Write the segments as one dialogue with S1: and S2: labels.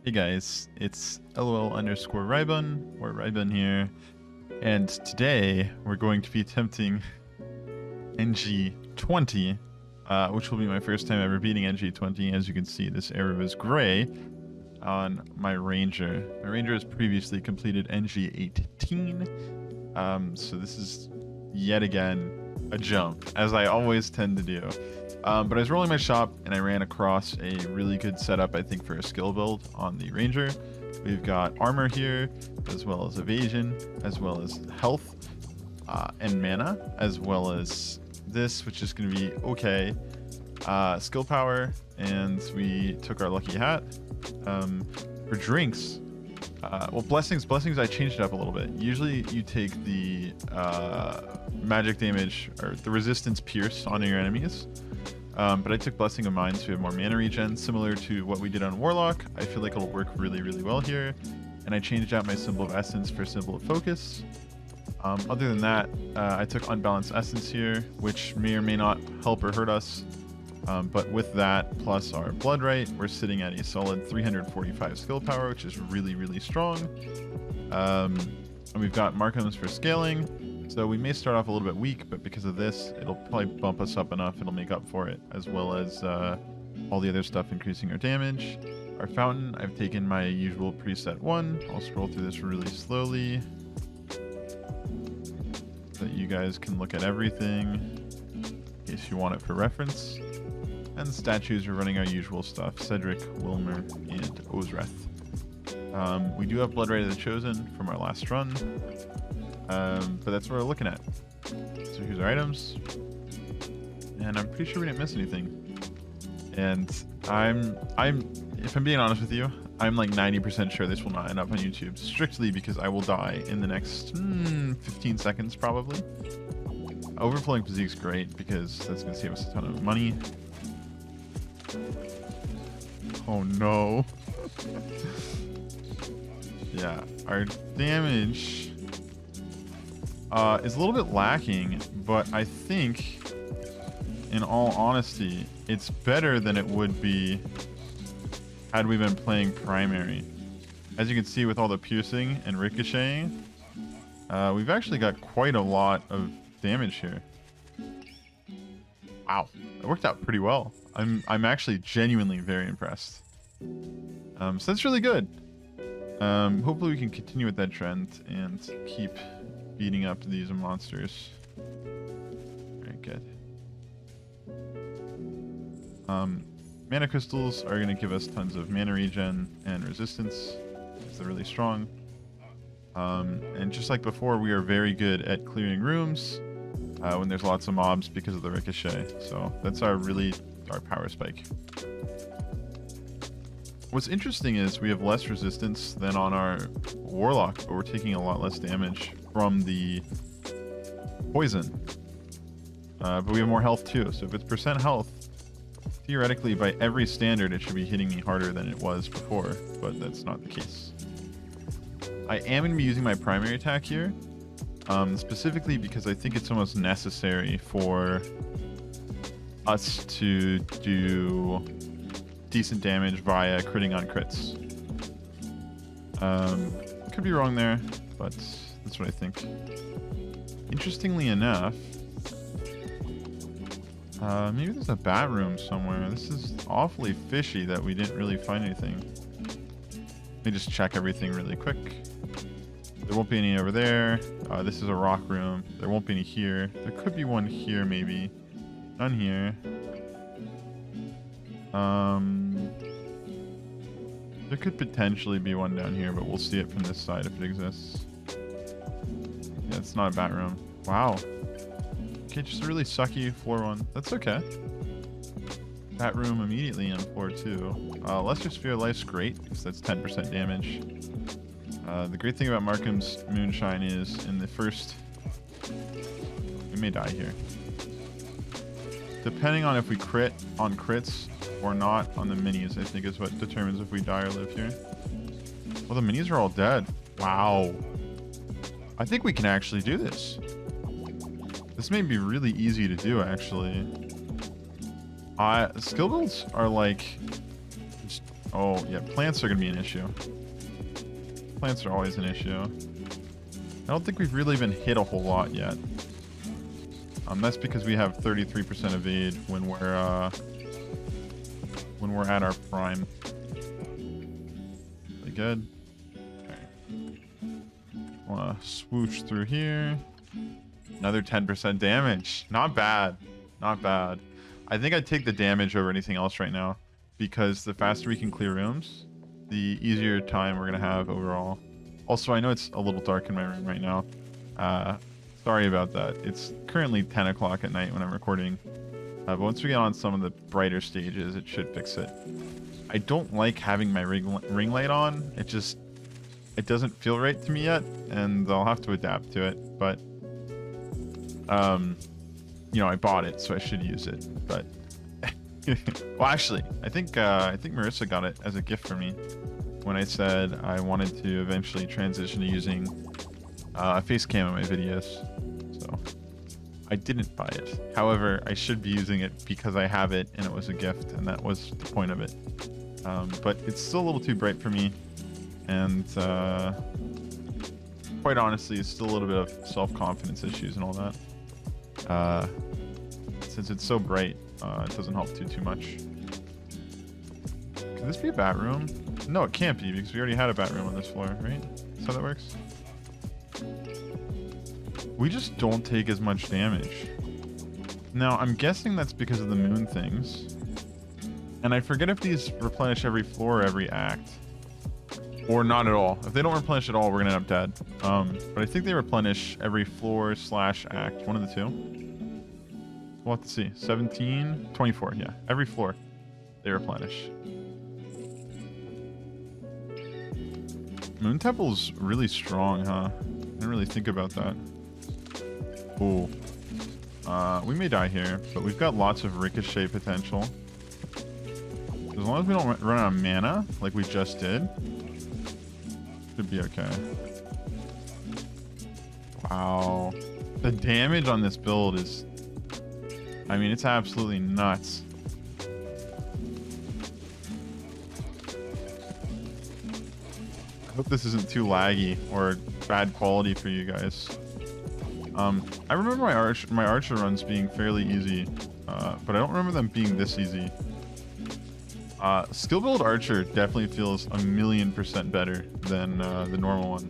S1: Hey guys, it's LOL_Rybun or Rybun here, and today we're going to be attempting NG+20, which will be my first time ever beating NG+20. As you can see, this arrow is gray on my ranger. My ranger has previously completed NG+18, so this is yet again a jump, as I always tend to do. But I was rolling my shop and I ran across a really good setup, I think, for a skill build on the ranger. We've got armor here, as well as evasion, as well as health and mana, as well as this, which is going to be okay. Skill power, and we took our lucky hat. For drinks, well, blessings I changed it up a little bit. Usually you take the magic damage or the resistance pierce on your enemies. But I took Blessing of Mind, so we have more mana regen, similar to what we did on Warlock. I feel like it'll work really, really well here. And I changed out my Symbol of Essence for Symbol of Focus. Other than that, I took Unbalanced Essence here, which may or may not help or hurt us. But with that, plus our Blood Rite, we're sitting at a solid 345 skill power, which is really, really strong. And we've got Markhams for scaling. So we may start off a little bit weak, but because of this, it'll probably bump us up enough. It'll make up for it, as well as all the other stuff increasing our damage. Our fountain, I've taken my usual preset one. I'll scroll through this really slowly so that you guys can look at everything in case you want it for reference. And statues, are running our usual stuff: Cedric, Wilmer, and Ozreth. We do have Blood Rite of the Chosen from our last run. But that's what we're looking at. So here's our items, and I'm pretty sure we didn't miss anything. And if I'm being honest with you, I'm like 90% sure this will not end up on YouTube, strictly because I will die in the next 15 seconds probably. Overflowing Physique's great because that's gonna save us a ton of money. Oh no. Yeah, our damage is a little bit lacking, but I think, in all honesty, it's better than it would be had we been playing primary. As you can see, with all the piercing and ricocheting, we've actually got quite a lot of damage here. Wow, that worked out pretty well. I'm actually genuinely very impressed. So that's really good. Hopefully we can continue with that trend and keep beating up these monsters. Very good. Mana crystals are going to give us tons of mana regen and resistance, because they're really strong. And just like before, we are very good at clearing rooms when there's lots of mobs because of the ricochet. So that's our power spike. What's interesting is we have less resistance than on our Warlock, but we're taking a lot less damage from the poison. But we have more health too, so if it's percent health, theoretically by every standard it should be hitting me harder than it was before, but that's not the case. I am going to be using my primary attack here, specifically because I think it's almost necessary for us to do decent damage via critting on crits. Could be wrong there, but that's what I think. Interestingly enough, maybe there's a bat room somewhere. This is awfully fishy that we didn't really find anything. Let me just check everything really quick. There won't be any over there. This is a rock room. There won't be any here. There could be one here maybe. None here. There could potentially be one down here, but we'll see it from this side if it exists. Yeah, it's not a bat room. Wow. Okay, just a really sucky floor one. That's okay. Bat room immediately on floor 2. Lesser Sphere of Life's great because that's 10% damage. The great thing about Markham's Moonshine is in the first... We may die here. Depending on if we crit on crits or not on the minis, I think is what determines if we die or live here. Well, the minis are all dead. Wow. I think we can actually do this. This may be really easy to do, actually. Skill builds are like Oh, yeah, plants are going to be an issue. Plants are always an issue. I don't think we've really been hit a whole lot yet. That's because we have 33% evade when we're at our prime. Really good. Okay. Wanna swoosh through here. Another 10% damage. Not bad. Not bad. I think I'd take the damage over anything else right now, because the faster we can clear rooms, the easier time we're gonna have overall. Also, I know it's a little dark in my room right now. Sorry about that. It's currently 10 o'clock at night when I'm recording. But once we get on some of the brighter stages, it should fix it. I don't like having my ring light on. It doesn't feel right to me yet, and I'll have to adapt to it. But, you know, I bought it, so I should use it. But, well, actually, I think Marissa got it as a gift for me when I said I wanted to eventually transition to using a face cam in my videos. So I didn't buy it. However, I should be using it because I have it and it was a gift, and that was the point of it. But it's still a little too bright for me, and quite honestly, it's still a little bit of self-confidence issues and all that. Since it's so bright, it doesn't help too much. Could this be a bat room? No, it can't be, because we already had a bat room on this floor, right? That's how that works. We just don't take as much damage. Now, I'm guessing that's because of the moon things. And I forget if these replenish every floor or every act. Or not at all. If they don't replenish at all, we're gonna end up dead. But I think they replenish every floor / act. One of the two. We'll have to see. 17, 24, yeah. Every floor, they replenish. Moon Temple's really strong, huh? I didn't really think about that. Ooh. We may die here, but we've got lots of ricochet potential. As long as we don't run out of mana, like we just did, should be okay. Wow. The damage on this build is... I mean, it's absolutely nuts. I hope this isn't too laggy or bad quality for you guys. I remember my archer runs being fairly easy, but I don't remember them being this easy. Skill build archer definitely feels 1,000,000% better than the normal one.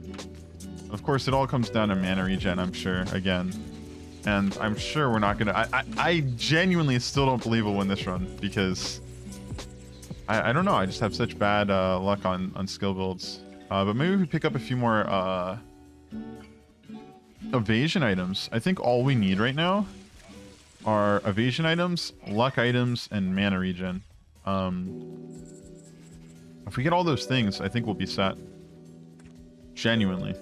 S1: Of course, it all comes down to mana regen, I'm sure, again. And I'm sure we're not gonna... I genuinely still don't believe we'll win this run, because... I don't know, I just have such bad luck on skill builds. But maybe we pick up a few more evasion items. I think all we need right now are evasion items, luck items, and mana regen. If we get all those things, I think we'll be set. Genuinely.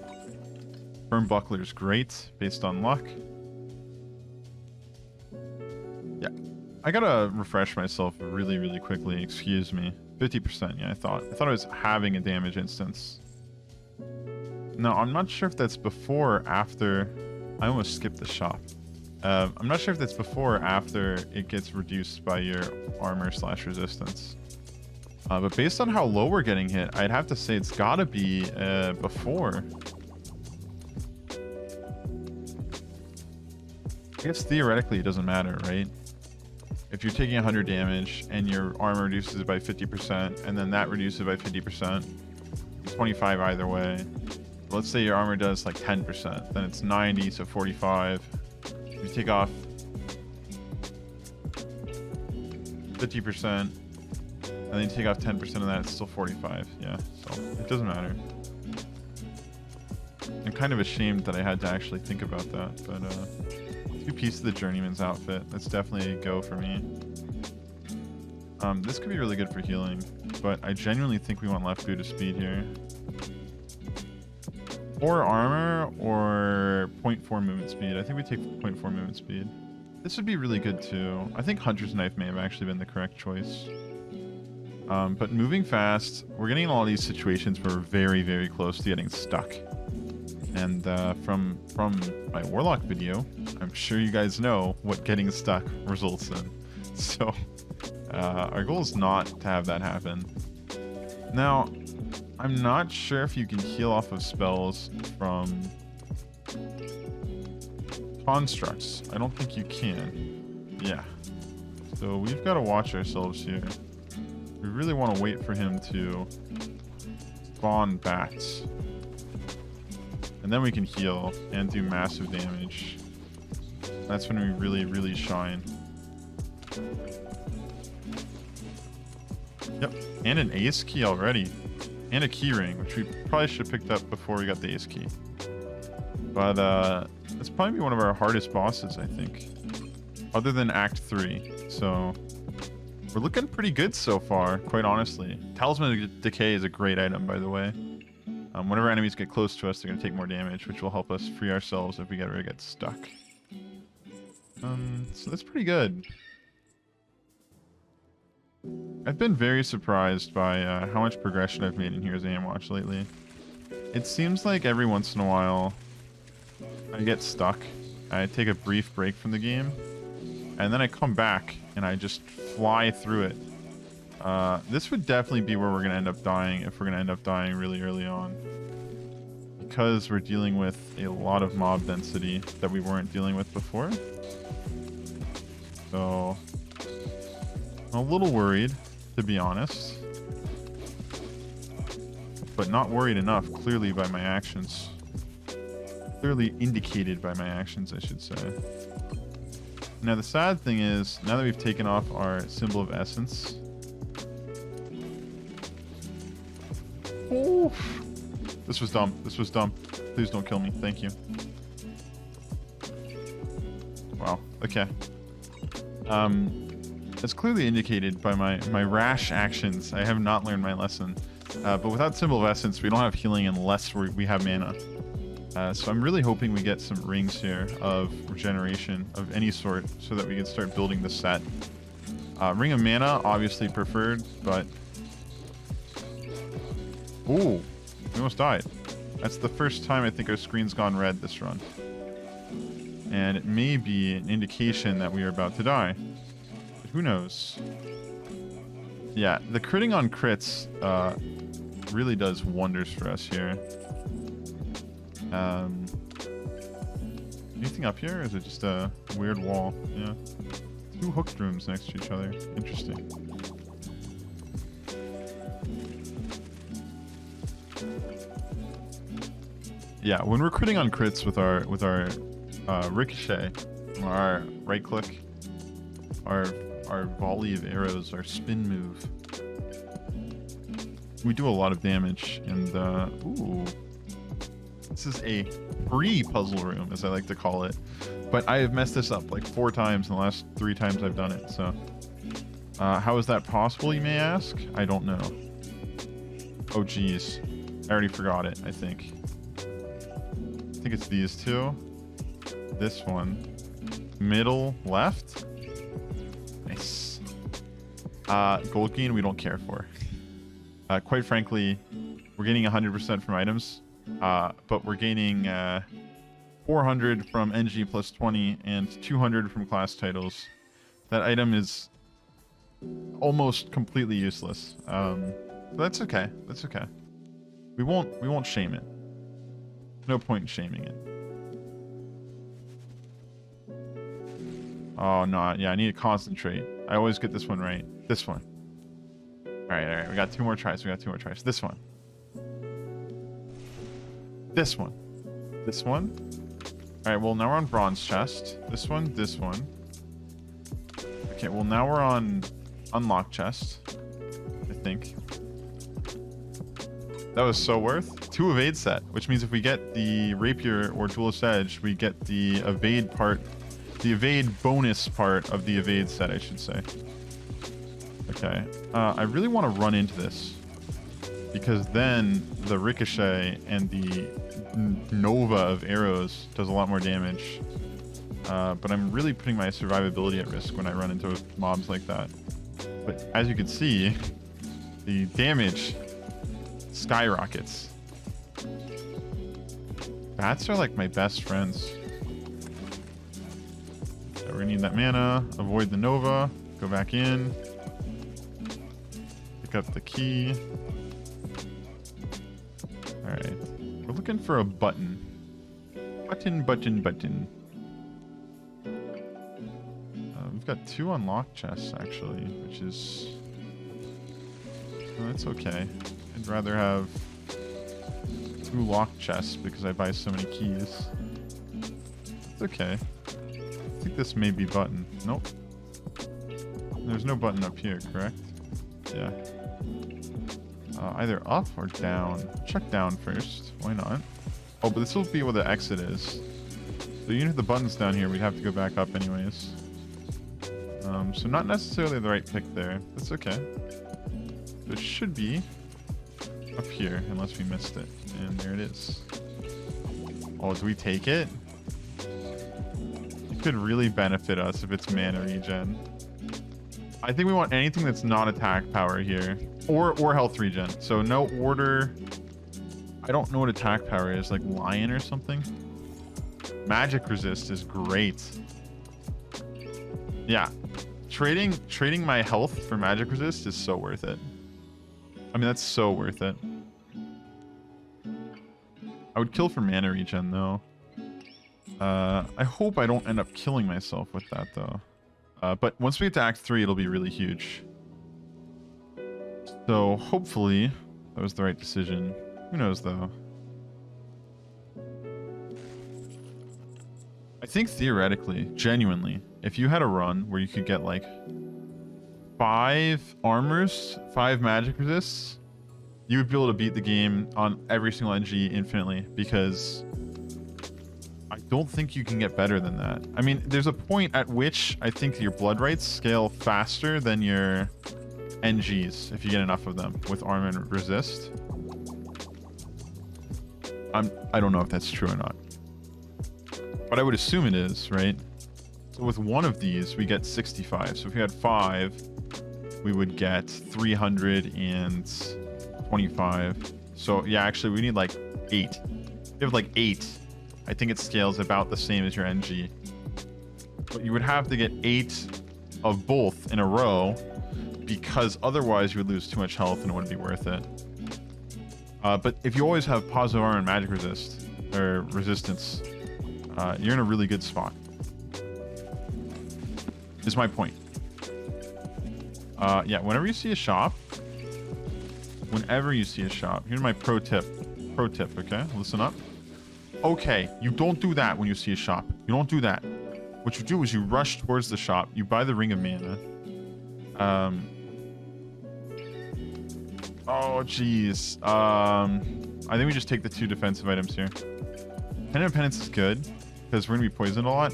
S1: Firm buckler is great based on luck. Yeah, I gotta refresh myself really quickly. Excuse me. 50%. Yeah, I thought I was having a damage instance. No, I'm not sure if that's before or after. I almost skipped the shop. I'm not sure if that's before or after it gets reduced by your armor / resistance. But based on how low we're getting hit, I'd have to say it's gotta be before. I guess theoretically it doesn't matter, right? If you're taking 100 damage and your armor reduces it by 50%, and then that reduces it by 50%, 25 either way. Let's say your armor does like 10%, then it's 90, so 45. If you take off 50%, and then you take off 10% of that, it's still 45. Yeah, so it doesn't matter. I'm kind of ashamed that I had to actually think about that, but 2 pieces of the journeyman's outfit. That's definitely a go for me. This could be really good for healing, but I genuinely think we want left boot of speed here. Or armor, or 0.4 movement speed. I think we take 0.4 movement speed. This would be really good too. I think Hunter's Knife may have actually been the correct choice. But moving fast, we're getting in all these situations where we're very close to getting stuck. And from my Warlock video, I'm sure you guys know what getting stuck results in. So our goal is not to have that happen. Now, I'm not sure if you can heal off of spells from constructs. I don't think you can. Yeah. So we've got to watch ourselves here. We really want to wait for him to spawn bats. And then we can heal and do massive damage. That's when we really, really shine. Yep, and an ace key already. And a key ring, which we probably should have picked up before we got the ace key. But that's probably one of our hardest bosses, I think. Other than Act 3. So we're looking pretty good so far, quite honestly. Talisman of Decay is a great item, by the way. Whenever enemies get close to us, they're going to take more damage, which will help us free ourselves if we ever get stuck. So that's pretty good. I've been very surprised by how much progression I've made in here as Hammerwatch lately. It seems like every once in a while I get stuck. I take a brief break from the game, and then I come back and I just fly through it. This would definitely be where we're going to end up dying if we're going to end up dying really early on. Because we're dealing with a lot of mob density that we weren't dealing with before. So I'm a little worried, to be honest. But not worried enough, clearly, by my actions. Clearly indicated by my actions, I should say. Now, the sad thing is, now that we've taken off our symbol of essence... Oh, this was dumb. This was dumb. Please don't kill me. Thank you. Wow. Okay. It's clearly indicated by my rash actions. I have not learned my lesson. But without Symbol of Essence, we don't have healing unless we have mana. So I'm really hoping we get some rings here of regeneration of any sort so that we can start building the set. Ring of Mana, obviously preferred, but... Ooh, we almost died. That's the first time I think our screen's gone red this run. And it may be an indication that we are about to die. But who knows? Yeah, the critting on crits really does wonders for us here. Anything up here? Or is it just a weird wall? Yeah. Two hooked rooms next to each other. Interesting. Yeah, when we're critting on crits with our ricochet, our right click, our volley of arrows, our spin move, we do a lot of damage. And ooh, this is a free puzzle room, as I like to call it. But I have messed this up like 4 times in the last 3 times I've done it. So how is that possible, you may ask? I don't know. Oh geez, I already forgot it. I think it's these two. This one. Middle left. Nice. Gold gain we don't care for. Quite frankly, we're gaining 100% from items. But we're gaining 400 from NG+20 and 200 from class titles. That item is almost completely useless. But that's okay. That's okay. We won't shame it. No point in shaming it. Oh no, yeah, I need to concentrate. I always get this one right. This one. Alright, we got 2 more tries. This one. This one. This one. Alright, well now we're on bronze chest. This one, this one. Okay, well now we're on unlock chest, I think. That was so worth. 2 evade set, which means if we get the rapier or duelist edge, we get the evade part, the evade bonus part of the evade set, I should say. Okay, I really want to run into this because then the ricochet and the nova of arrows does a lot more damage. But I'm really putting my survivability at risk when I run into mobs like that. But as you can see, the damage skyrockets. Bats are like my best friends. So we're gonna need that mana, avoid the nova, go back in, pick up the key. looking for a button. Button. We've got 2 unlocked chests, actually, which is... Oh, that's okay. I'd rather have 2 locked chests because I buy so many keys. It's okay. I think this may be button. Nope. There's no button up here, correct? Yeah. Either up or down. Check down first. Why not? Oh, but this will be where the exit is. So even if the button's down here, we'd have to go back up anyways. So not necessarily the right pick there. That's okay. It should be up here, unless we missed it. And there it is. Oh, do we take it? It could really benefit us if it's mana regen. I think we want anything that's not attack power here. Or health regen. So no order. I don't know what attack power is. Like lion or something? Magic resist is great. Yeah. Trading my health for magic resist is so worth it. I mean, that's so worth it. I would kill for mana regen, though. I hope I don't end up killing myself with that, though. But once we get to Act 3, it'll be really huge. So, hopefully, that was the right decision. Who knows, though? I think theoretically, genuinely, if you had a run where you could get, like, 5 armors, 5 magic resists, you would be able to beat the game on every single NG infinitely, because I don't think you can get better than that. I mean, there's a point at which I think your blood rites scale faster than your NGs, if you get enough of them, with armor and resist. I don't know if that's true or not. But I would assume it is, right? So with one of these, we get 65. So if we had 5, we would get 325. So yeah, actually we need like 8. If you have like 8, I think it scales about the same as your NG. But you would have to get 8 of both in a row, because otherwise you would lose too much health and it wouldn't be worth it. But if you always have positive armor and magic resist, or resistance, you're in a really good spot. Is my point. Yeah, whenever you see a shop, here's my pro tip, okay? Listen up. Okay, you don't do that when you see a shop. You don't do that. What you do is you rush towards the shop, you buy the ring of mana. Oh, jeez. I think we just take the 2 defensive items here. Pen of Penance is good, because we're going to be poisoned a lot.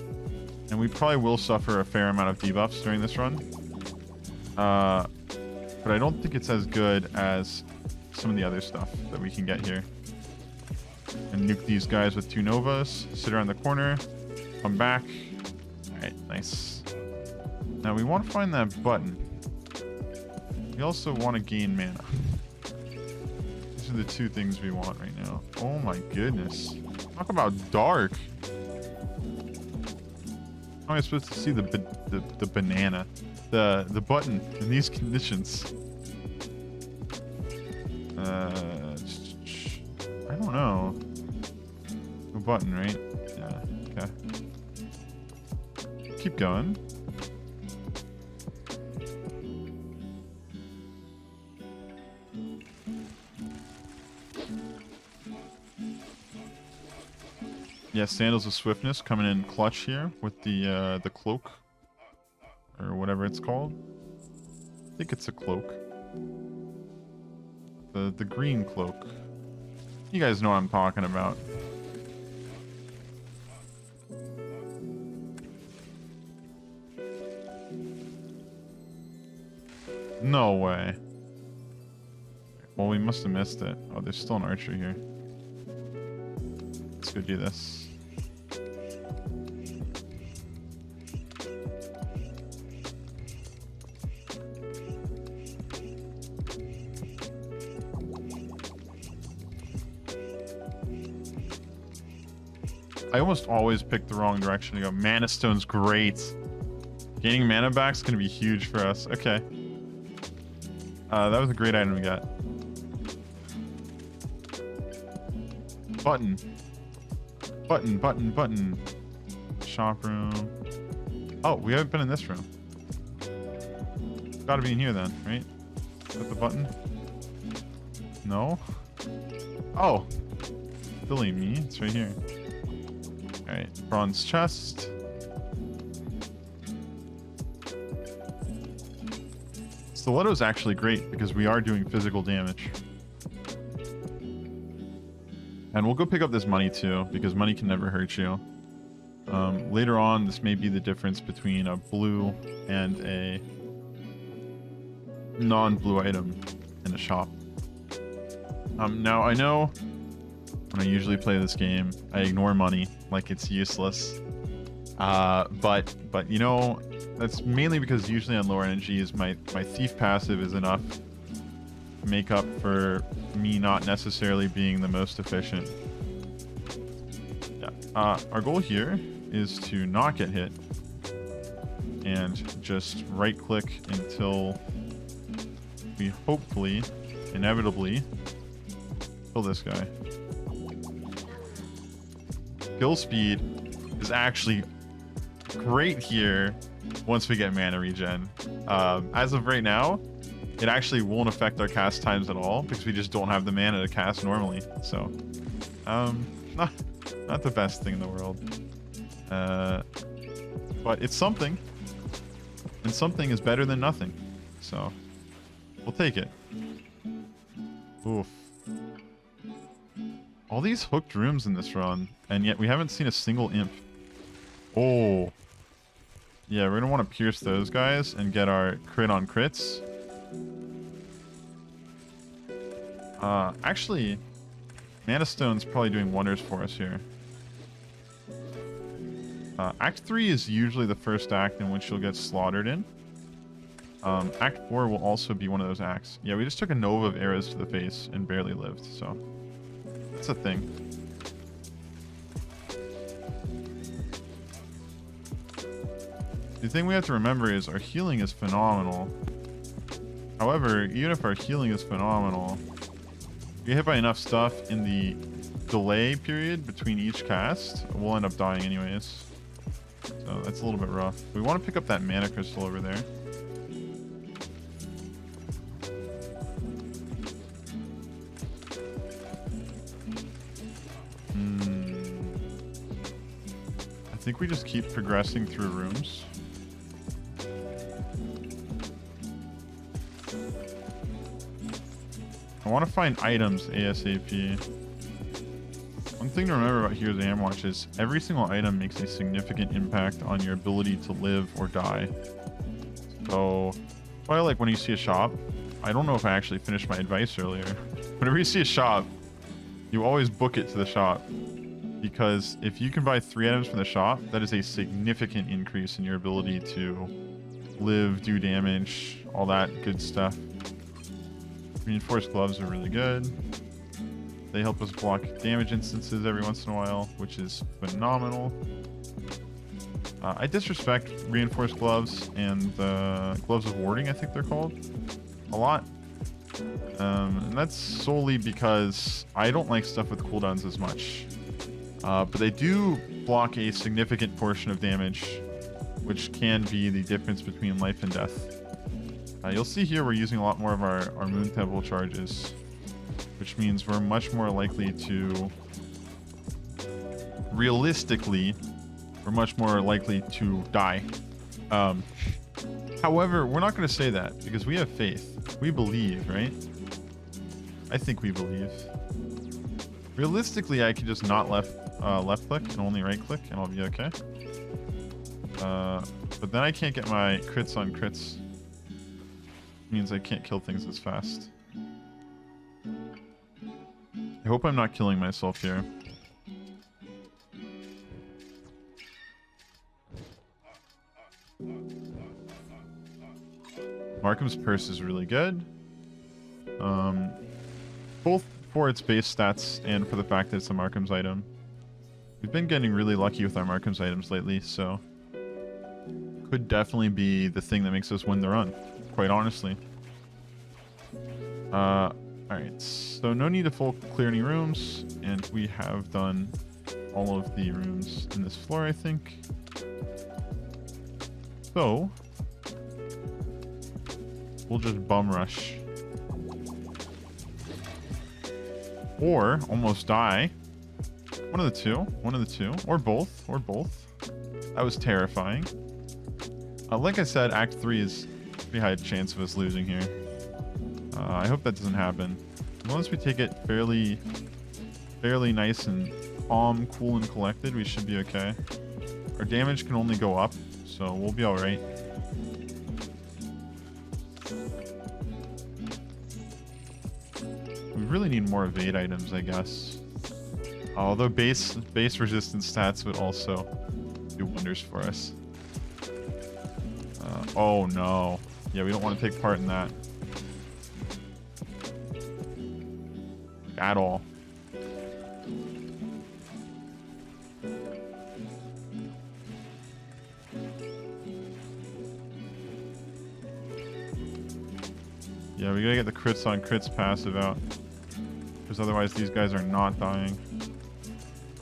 S1: And we probably will suffer a fair amount of debuffs during this run. But I don't think it's as good as some of the other stuff that we can get here. And nuke these guys with 2 Novas. Sit around the corner. Come back. Alright, nice. Now we want to find that button. We also want to gain mana. These are the 2 things we want right now. Oh my goodness. Talk about dark. How am I supposed to see the banana? The button in these conditions? I don't know. No button, right? Yeah, okay. Keep going. Yeah, Sandals of Swiftness coming in clutch here with the cloak, or whatever it's called. I think it's a cloak. The green cloak. You guys know what I'm talking about. No way. Well, we must have missed it. Oh, there's still an archer here. Let's go do this. I almost always pick the wrong direction to go. Mana Stone's great. Gaining mana back is going to be huge for us. Okay. That was a great item we got. Button. Button, button, button. Shop room. Oh, we haven't been in this room. Gotta be in here then, right? Is that the button? No? Oh. Silly me. It's right here. Alright. Bronze chest. Stiletto's actually great because we are doing physical damage. And we'll go pick up this money too, because money can never hurt you. Later on, this may be the difference between a blue and a non-blue item in a shop. Now, I know when I usually play this game, I ignore money like it's useless. But you know, that's mainly because usually on lower energies, my thief passive is enough to make up for me not necessarily being the most efficient. Yeah. Our goal here is to not get hit and just right click until we hopefully, inevitably, kill this guy. Kill speed is actually great here once we get mana regen. As of right now, it actually won't affect our cast times at all because we just don't have the mana to cast normally. So, not the best thing in the world. But it's something, and something is better than nothing. So, we'll take it. Oof. All these hooked rooms in this run, and yet we haven't seen a single imp. Oh. Yeah, we're gonna want to pierce those guys and get our crit on crits. Actually, Mana Stone's probably doing wonders for us here. Act 3 is usually the first act in which you'll get slaughtered in. Act 4 will also be one of those acts. Yeah, we just took a nova of arrows to the face and barely lived, so that's a thing. The thing we have to remember is our healing is phenomenal. However, even if our healing is phenomenal, if you hit by enough stuff in the delay period between each cast, we'll end up dying anyways. So that's a little bit rough. We want to pick up that mana crystal over there. I think we just keep progressing through rooms. I want to find items ASAP. One thing to remember about Heroes of Hammerwatch is every single item makes a significant impact on your ability to live or die. So, probably like when you see a shop, I don't know if I actually finished my advice earlier. Whenever you see a shop, you always book it to the shop. Because if you can buy 3 items from the shop, that is a significant increase in your ability to live, do damage, all that good stuff. Reinforced gloves are really good. They help us block damage instances every once in a while, which is phenomenal. I disrespect reinforced gloves and gloves of warding, I think they're called, a lot. And that's solely because I don't like stuff with cooldowns as much. But they do block a significant portion of damage, which can be the difference between life and death. You'll see here we're using a lot more of our Moon Temple charges, which means we're much more likely to... Realistically, we're much more likely to die. However, we're not going to say that because we have faith. We believe, right? I think we believe. Realistically, I can just not left click and only right click and I'll be okay. But then I can't get my crits on crits. Means I can't kill things as fast. I hope I'm not killing myself here. Markham's Purse is really good. Both for its base stats and for the fact that it's a Markham's item. We've been getting really lucky with our Markham's items lately, so could definitely be the thing that makes us win the run, quite honestly. Alright, so no need to full clear any rooms. And we have done all of the rooms in this floor, I think. So we'll just bum rush. Or almost die. One of the two. One of the two. Or both. Or both. That was terrifying. Like I said, Act 3 is a pretty high chance of us losing here. I hope that doesn't happen. As long as we take it fairly nice and calm, cool, and collected, we should be okay. Our damage can only go up, so we'll be alright. We really need more evade items, I guess. Although base resistance stats would also do wonders for us. Oh no. Yeah, we don't want to take part in that. At all. Yeah, we gotta get the crits on crits passive out. Because otherwise these guys are not dying.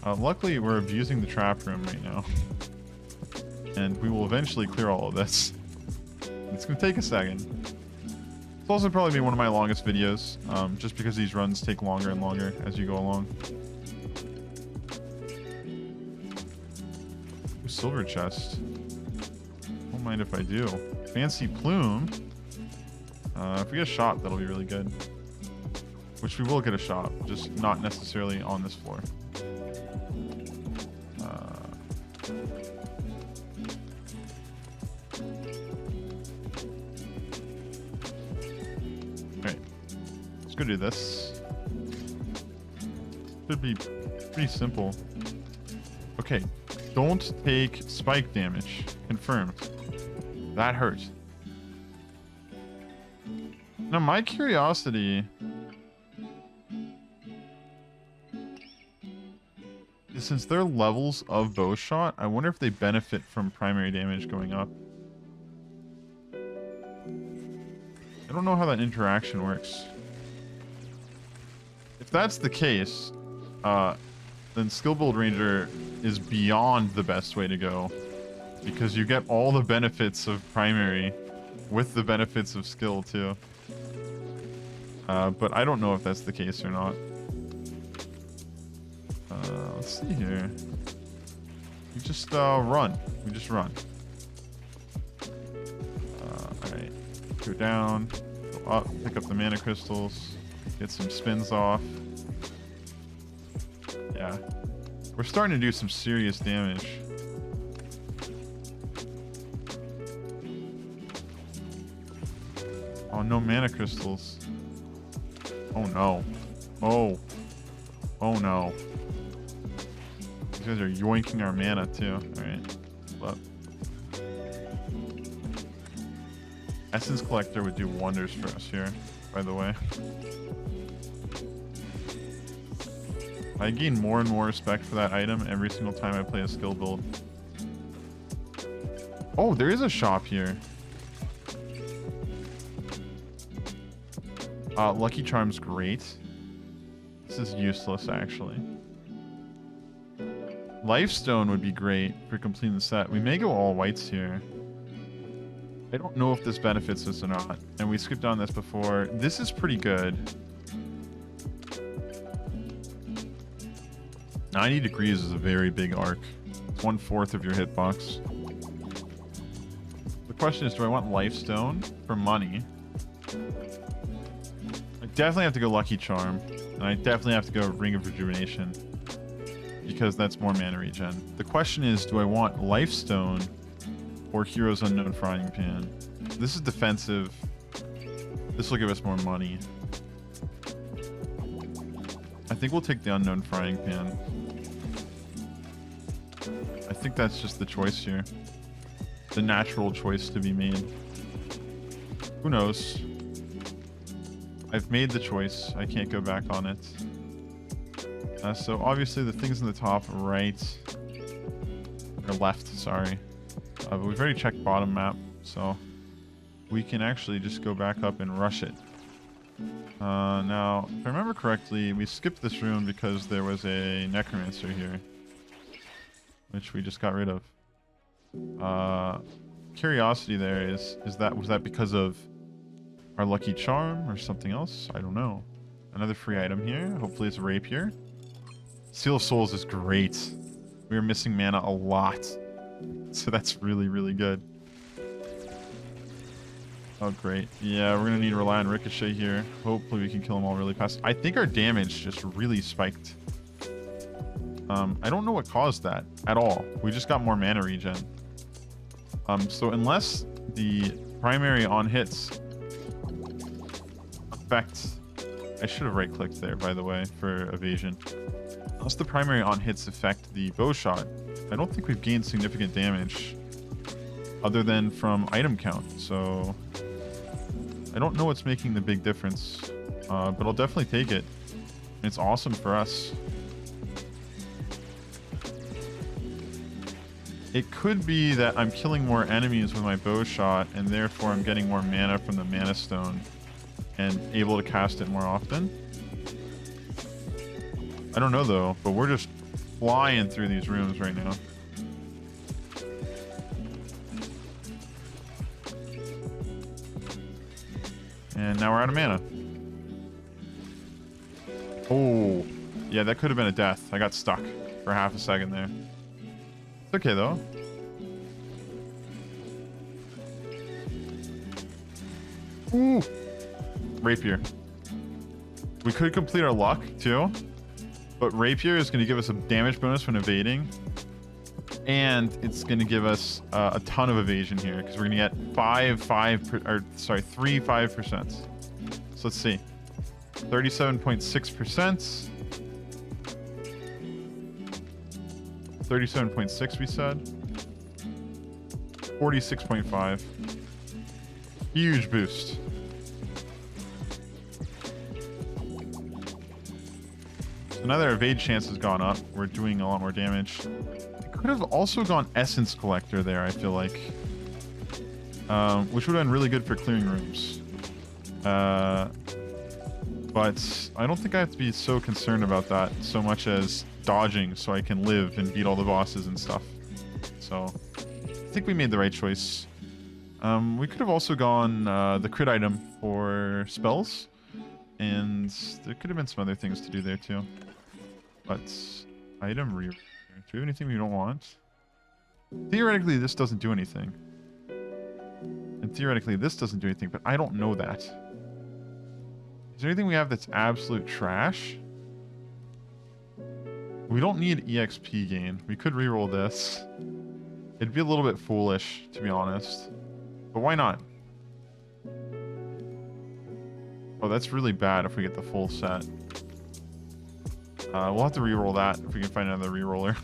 S1: Luckily, we're abusing the trap room right now. And we will eventually clear all of this. It's gonna take a second. It's also probably be one of my longest videos, just because these runs take longer and longer as you go along. Ooh, silver chest. Don't mind if I do. Fancy plume. If we get a shop, that'll be really good. Which we will get a shop, just not necessarily on this floor. Alright. Let's go do this. Should be pretty simple. Okay. Don't take spike damage. Confirmed. That hurt. Now, my curiosity is, since they're levels of bow shot, I wonder if they benefit from primary damage going up. I don't know how that interaction works. If that's the case, then skill build ranger is beyond the best way to go, because you get all the benefits of primary with the benefits of skill too. But I don't know if that's the case or not. Let's see here. We just run. We just run. Alright. Go down. Go up. Pick up the mana crystals. Get some spins off. Yeah. We're starting to do some serious damage. Oh, no mana crystals. Oh no. Oh. Oh no. These guys are yoinking our mana too. Alright. Hold up. Essence Collector would do wonders for us here, by the way. I gain more and more respect for that item every single time I play a skill build. Oh, there is a shop here. Lucky Charm's great. This is useless, actually. Lifestone would be great for completing the set. We may go all whites here. I don't know if this benefits us or not. And we skipped on this before. This is pretty good. 90 degrees is a very big arc. It's 1/4 of your hitbox. The question is, do I want Lifestone for money? I definitely have to go Lucky Charm. And I definitely have to go Ring of Rejuvenation, because that's more mana regen. The question is, do I want Lifestone or Hero's Unknown Frying Pan? This is defensive. This will give us more money. I think we'll take the Unknown Frying Pan. I think that's just the choice here. The natural choice to be made. Who knows? I've made the choice. I can't go back on it. So obviously the things in the top right, or left, sorry. But we've already checked bottom map, so we can actually just go back up and rush it. Now, if I remember correctly, we skipped this room because there was a necromancer here, which we just got rid of. Curiosity there was that because of our lucky charm or something else? I don't know. Another free item here. Hopefully it's a rapier. Seal of Souls is great. We were missing mana a lot, so that's really, really good. Oh, great. Yeah, we're going to need to rely on Ricochet here. Hopefully we can kill them all really fast. I think our damage just really spiked. I don't know what caused that at all. We just got more mana regen. So unless the primary on hits affect... I should have right-clicked there, by the way, for evasion. Unless the primary on hits affect the bow shot, I don't think we've gained significant damage other than from item count. So... I don't know what's making the big difference, but I'll definitely take it. It's awesome for us. It could be that I'm killing more enemies with my bow shot, and therefore I'm getting more mana from the mana stone and able to cast it more often. I don't know though, but we're just flying through these rooms right now. And now we're out of mana. Oh, yeah, that could have been a death. I got stuck for half a second there. It's okay, though. Ooh. Rapier. We could complete our luck, too. But Rapier is going to give us a damage bonus when evading. And it's going to give us a ton of evasion here because we're going to get 3 5%. So let's see. 37.6%. 37.6 we said. 46.5. Huge boost. So now that our evade chance has gone up, we're doing a lot more damage. Could have also gone Essence Collector there, I feel like. Which would have been really good for clearing rooms. But I don't think I have to be so concerned about that so much as dodging so I can live and beat all the bosses and stuff. So I think we made the right choice. We could have also gone the crit item for spells. And there could have been some other things to do there too. But item re... Do we have anything we don't want? Theoretically, this doesn't do anything. And theoretically, this doesn't do anything, but I don't know that. Is there anything we have that's absolute trash? We don't need EXP gain. We could reroll this. It'd be a little bit foolish, to be honest. But why not? Oh, that's really bad if we get the full set. We'll have to reroll that if we can find another reroller.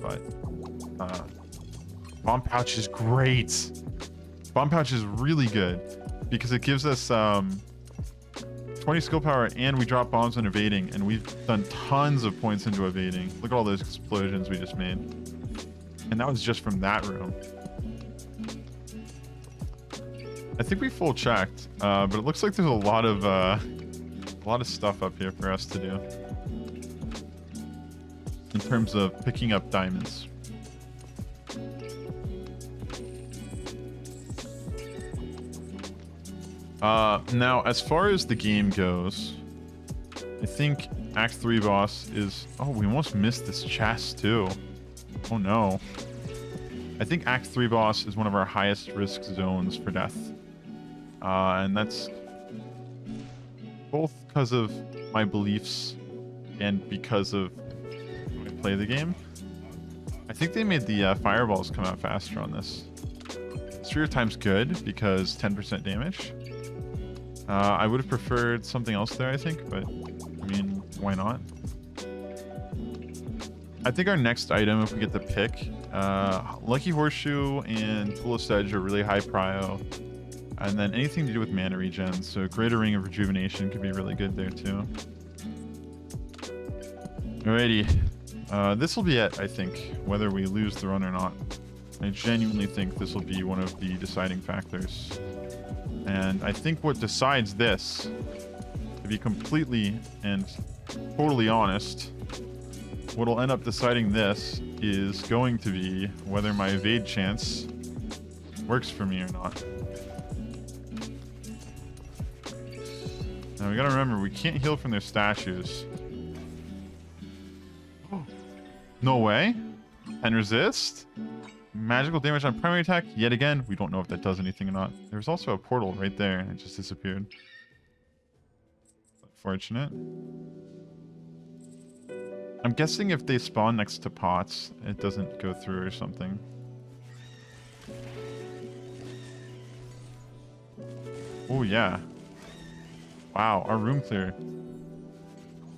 S1: But bomb pouch is great. Bomb pouch is really good because it gives us 20 skill power and we drop bombs on evading, and we've done tons of points into evading. Look at all those explosions we just made. And that was just from that room. I think we full checked, but it looks like there's a lot of stuff up here for us to do in terms of picking up diamonds. Now, as far as the game goes, I think Act 3 boss is... Oh, we almost missed this chest too. Oh no. I think Act 3 boss is one of our highest risk zones for death. And that's both because of my beliefs and because of how I play the game. I think they made the fireballs come out faster on this. Sphere time's good because 10% damage. I would have preferred something else there, I think, but I mean, why not? I think our next item, if we get the pick, Lucky Horseshoe and Tool of Sedge are really high prio. And then anything to do with mana regen, so Greater Ring of Rejuvenation could be really good there too. Alrighty. This will be it, I think, whether we lose the run or not. I genuinely think this will be one of the deciding factors. And I think what decides this, to be completely and totally honest, what will end up deciding this is going to be whether my evade chance works for me or not. Now we gotta remember, we can't heal from their statues. No way. And resist? Magical damage on primary attack? Yet again, we don't know if that does anything or not. There's also a portal right there, and it just disappeared. Unfortunate. I'm guessing if they spawn next to pots, it doesn't go through or something. Oh yeah. Wow, our room clear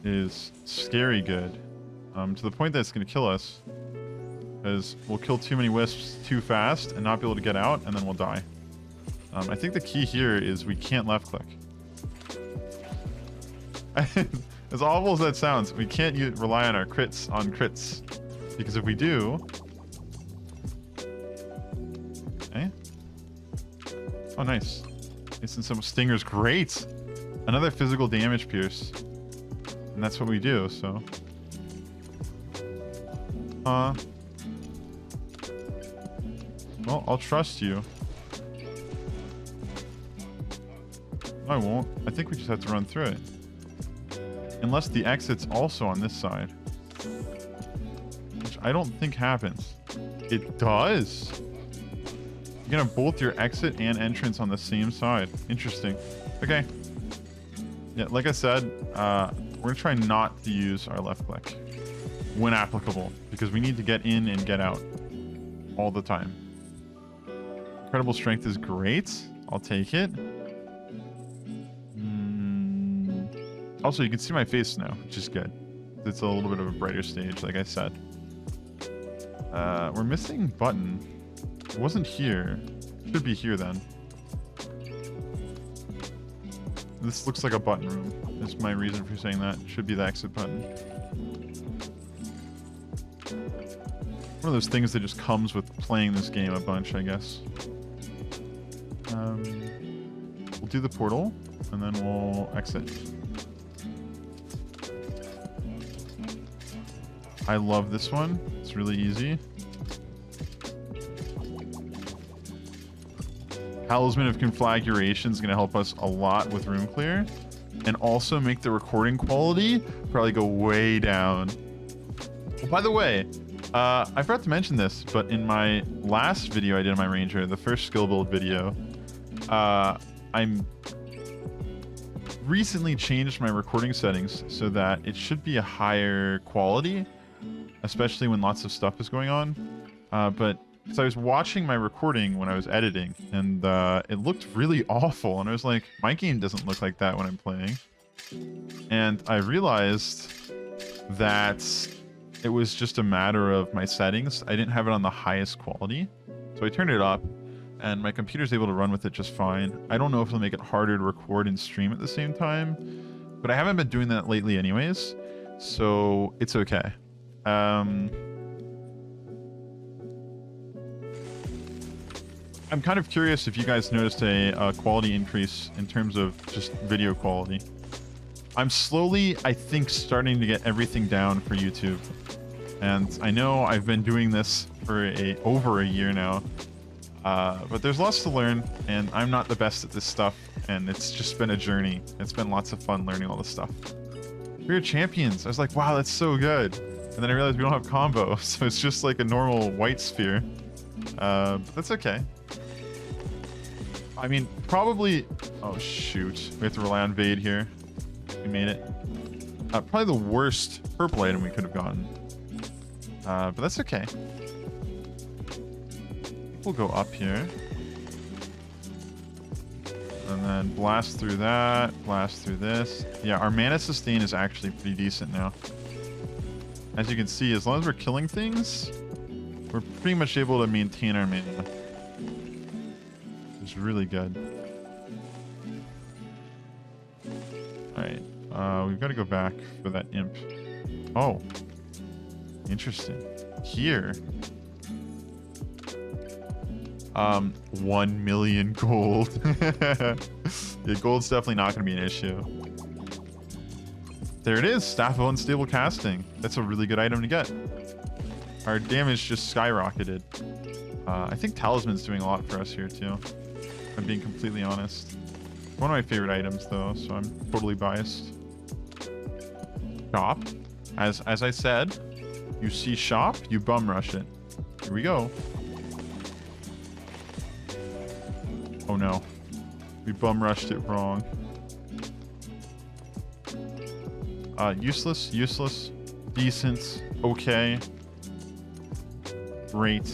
S1: is scary good. To the point that it's going to kill us. Because we'll kill too many wisps too fast and not be able to get out, and then we'll die. I think the key here is we can't left click. As awful as that sounds, we can't rely on our crits because if we do... Okay. Oh, nice. It's in some stingers. Great! Another physical damage pierce. And that's what we do, so... Well, I'll trust you. No, I won't. I think we just have to run through it. Unless the exit's also on this side. Which I don't think happens. It does! You can have both your exit and entrance on the same side. Interesting. Okay. Yeah, like I said, we're going to try not to use our left click when applicable, because we need to get in and get out all the time. Incredible strength is great. I'll take it. Also, you can see my face now, which is good. It's a little bit of a brighter stage, like I said. We're missing button. It wasn't here. It should be here then. This looks like a button room. That's my reason for saying that. It should be the exit button. One of those things that just comes with playing this game a bunch, I guess. We'll do the portal, and then we'll exit. I love this one. It's really easy. Talisman of Conflagration is going to help us a lot with room clear, and also make the recording quality probably go way down. Oh, by the way, I forgot to mention this, but in my last video I did on my Ranger, the first skill build video, I'm recently changed my recording settings so that it should be a higher quality, especially when lots of stuff is going on. But so I was watching my recording when I was editing, and it looked really awful, and I was like, my game doesn't look like that when I'm playing. And I realized that it was just a matter of my settings. I didn't have it on the highest quality, so I turned it up, and my computer's able to run with it just fine. I don't know if it'll make it harder to record and stream at the same time, but I haven't been doing that lately anyways, so it's okay. I'm kind of curious if you guys noticed a quality increase in terms of just video quality. I'm slowly, I think, starting to get everything down for YouTube. And I know I've been doing this for over a year now. But there's lots to learn, and I'm not the best at this stuff, and it's just been a journey. It's been lots of fun learning all this stuff. We're champions. I was like, wow, that's so good. And then I realized we don't have combo, so it's just like a normal white sphere. But that's okay. I mean, probably... Oh, shoot. We have to rely on Vade here. We made it. Probably the worst purple item we could have gotten. But that's okay. We'll go up here. And then blast through that. Blast through this. Yeah, our mana sustain is actually pretty decent now. As you can see, as long as we're killing things, we're pretty much able to maintain our mana. It's really good. Alright. We've got to go back for that imp. Oh. Interesting. Here. 1 million gold. Yeah, gold's definitely not going to be an issue. There it is, Staff of Unstable Casting. That's a really good item to get. Our damage just skyrocketed. I think Talisman's doing a lot for us here too. I'm being completely honest. One of my favorite items though, so I'm totally biased. Shop. As I said, you see shop, you bum rush it. Here we go. Oh no. We bum rushed it wrong. Useless, useless, decent, okay. Great.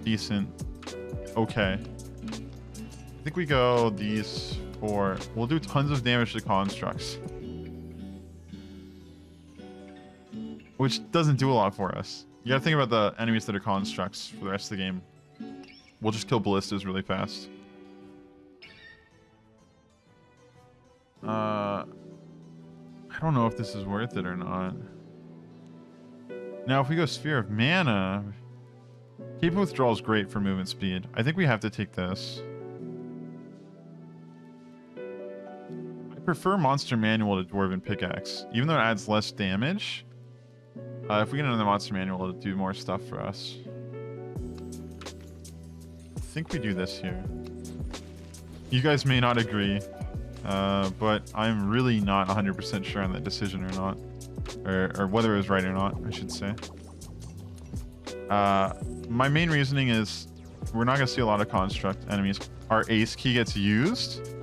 S1: Decent. Okay. I think we go these four. We'll do tons of damage to constructs. Which doesn't do a lot for us. You gotta think about the enemies that are constructs for the rest of the game. We'll just kill ballistas really fast. I don't know if this is worth it or not. Now, if we go Sphere of Mana, Cape Withdrawal is great for movement speed. I think we have to take this. I prefer Monster Manual to Dwarven Pickaxe, even though it adds less damage. If we get another Monster Manual, it'll do more stuff for us. I think we do this here. You guys may not agree, but I'm really not 100% sure on that decision or not. Or whether it was right or not, I should say. My main reasoning is we're not going to see a lot of construct enemies. Our ace key gets used.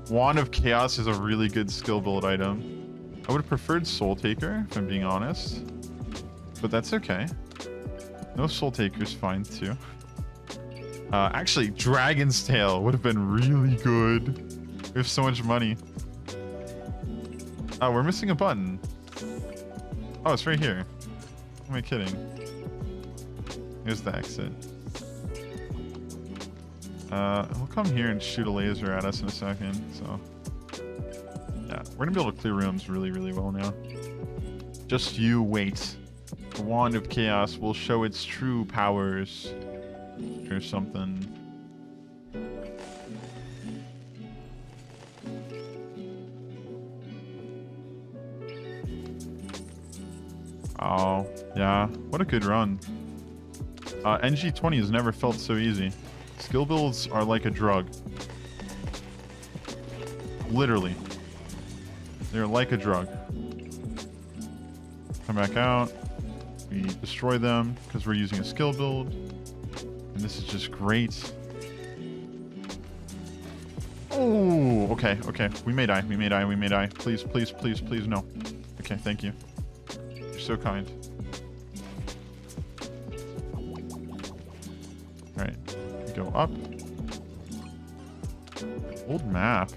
S1: Wand of Chaos is a really good skill build item. I would have preferred Soul Taker, if I'm being honest. But that's okay. No Soul Taker's fine too. Actually, Dragon's Tail would have been really good. We have so much money. Oh, we're missing a button. Oh, it's right here. Am I kidding? Here's the exit. He'll come here and shoot a laser at us in a second, so... Yeah, we're gonna be able to clear rooms really, really well now. Just you wait. The Wand of Chaos will show its true powers. Or something. Oh, yeah. What a good run. NG+20 has never felt so easy. Skill builds are like a drug. Literally. They're like a drug. Come back out. We destroy them because we're using a skill build. And this is just great. Oh, okay, okay. We may die, we may die, we may die. Please, please, please, please, no. Okay, thank you. You're so kind. Alright, go up. Old map.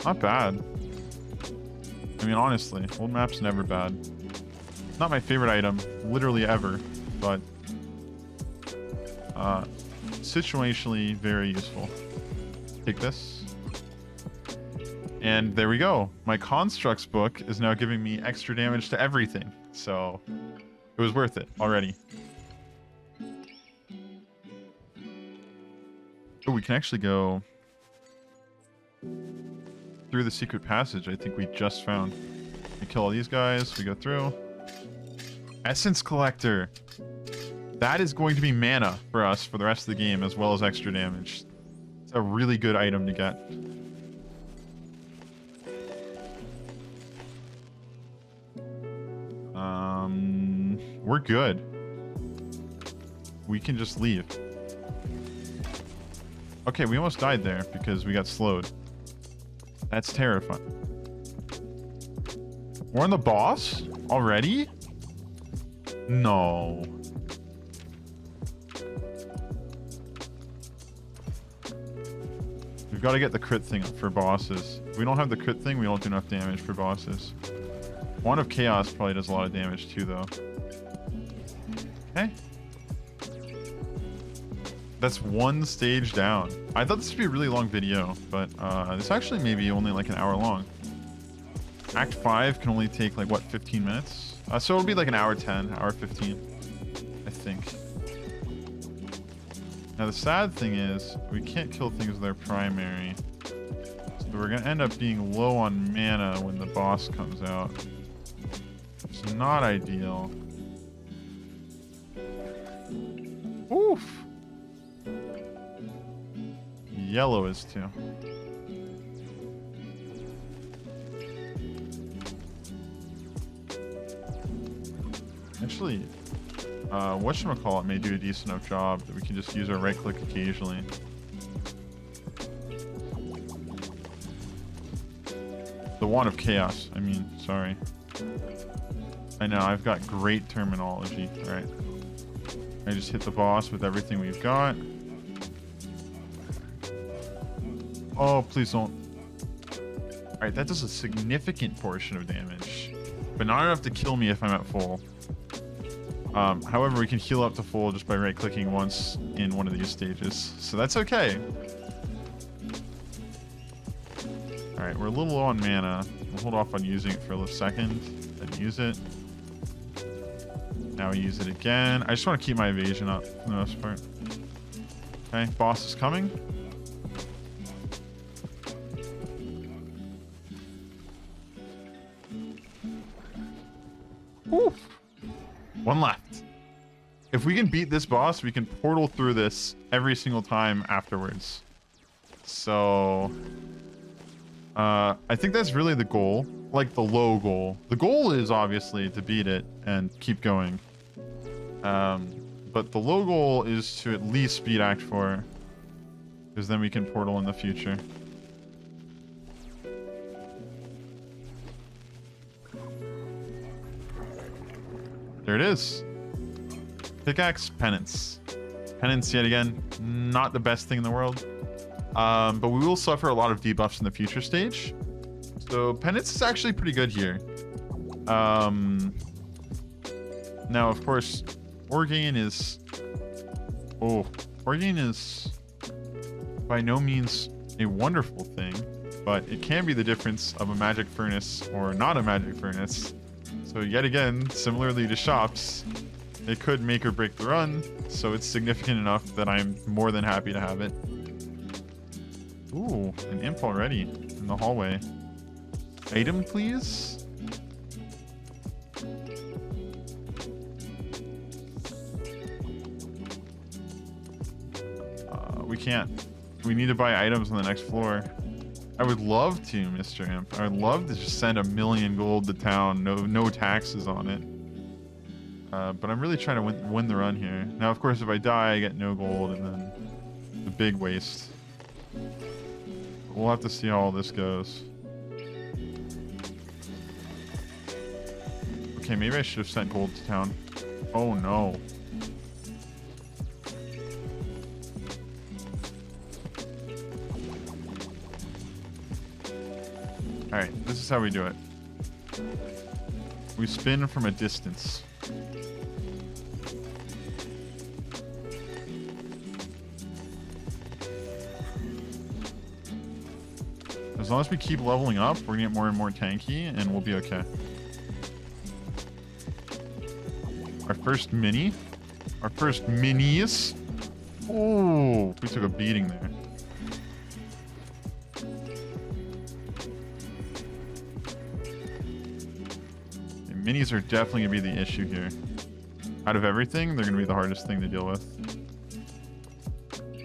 S1: Not bad. I mean, honestly, old map's never bad. Not my favorite item, literally ever, but situationally very useful. Take this. And there we go. My constructs book is now giving me extra damage to everything. So it was worth it already. Oh, we can actually go through the secret passage I think we just found. We kill all these guys, we go through. Essence Collector. That is going to be mana for us for the rest of the game, as well as extra damage. It's a really good item to get. We're good. We can just leave. Okay, we almost died there because we got slowed. That's terrifying. We're on the boss already? No. We've got to get the crit thing up for bosses. If we don't have the crit thing, we don't do enough damage for bosses. Wand of Chaos probably does a lot of damage too, though. Okay. That's one stage down. I thought this would be a really long video, but this actually may be only like an hour long. Act 5 can only take like, what, 15 minutes? So it'll be like an hour 10, hour 15, I think. Now the sad thing is we can't kill things with our primary. So we're gonna end up being low on mana when the boss comes out. It's not ideal. Oof. Yellow is too. Actually, whatchamacallit may do a decent enough job that we can just use our right click occasionally. The Wand of Chaos, I mean, sorry. I know, I've got great terminology. Alright. I just hit the boss with everything we've got. Oh, please don't. Alright, that does a significant portion of damage. But not enough to kill me if I'm at full. However, we can heal up to full just by right-clicking once in one of these stages. So that's okay. Alright, we're a little low on mana. We'll hold off on using it for a second. Then use it. Now we use it again. I just want to keep my evasion up for the most part. Okay, boss is coming. Woo! One left. If we can beat this boss, we can portal through this every single time afterwards. So, I think that's really the goal, like the low goal. The goal is obviously to beat it and keep going. But the low goal is to at least beat Act 4, because then we can portal in the future. There it is. Pickaxe, penance. Penance yet again, not the best thing in the world. But we will suffer a lot of debuffs in the future stage. So penance is actually pretty good here. Now, of course, Orgain is... Oh, Orgain is by no means a wonderful thing, but it can be the difference of a magic furnace or not a magic furnace. So yet again, similarly to shops, it could make or break the run, so it's significant enough that I'm more than happy to have it. Ooh, an imp already in the hallway. Item, please? We can't. We need to buy items on the next floor. I would love to, Mr. Imp. I would love to just send 1,000,000 gold to town, no taxes on it. But I'm really trying to win the run here. Now, of course, if I die, I get no gold, and then the big waste. We'll have to see how all this goes. Okay, maybe I should have sent gold to town. Oh, no. Alright, this is how we do it. We spin from a distance. As long as we keep leveling up, we're gonna get more and more tanky, and we'll be okay. Our first mini. Our first minis. Oh, we took a beating there. Minis are definitely going to be the issue here. Out of everything, they're going to be the hardest thing to deal with.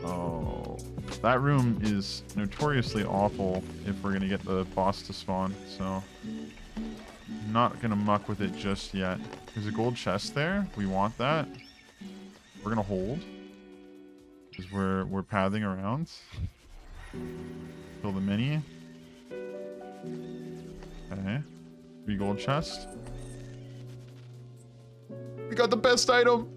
S1: Oh, that room is notoriously awful if we're going to get the boss to spawn, so I'm not going to muck with it just yet. There's a gold chest there. We want that. We're going to hold because we're pathing around. Kill the mini. Okay. 3 gold chest. We got the best item.